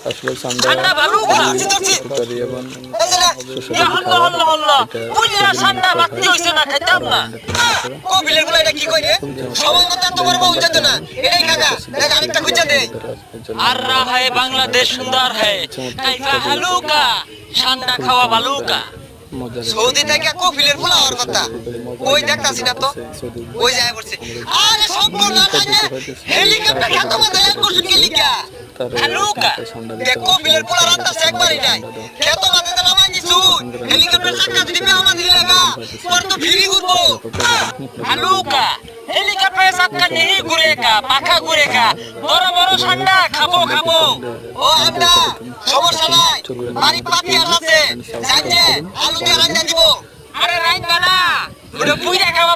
আসলে ঠান্ডা এবং বাংলাদেশ সুন্দর হ্যায় হালুকা ঠান্ডা খাওয়া বালুকা। সৌদি থেকে কফিলের পোলাওয়ার কথা ওই দেখতাছি না তো ওই যায় পড়ছে। আরে সম্পূর্ণ হেলিকপ্টার খাত মধ্যে ল্যান্ড করছেন কি লিখা হালুকা দেখ কফিলের পোলা রান্তাছে একবারই নাই খেত মধ্যে নামাই দিছু হেলিকপ্টার চাকা দিবে আমাদের লাগা তোর তো ফ্রি ঘুরবো হালুকা হেলিকপ্টার চাকা নেই ঘুরেকা পাখা ঘুরেকা বড় বড় ঠান্ডা খাবো খাবো। ও আমরা সমস্যা নাই বাড়ি পাপি আছে জানছে আলু দিয়ে রান্না দিব। আরে রাইন বানা ওটা পুইরা খাওয়া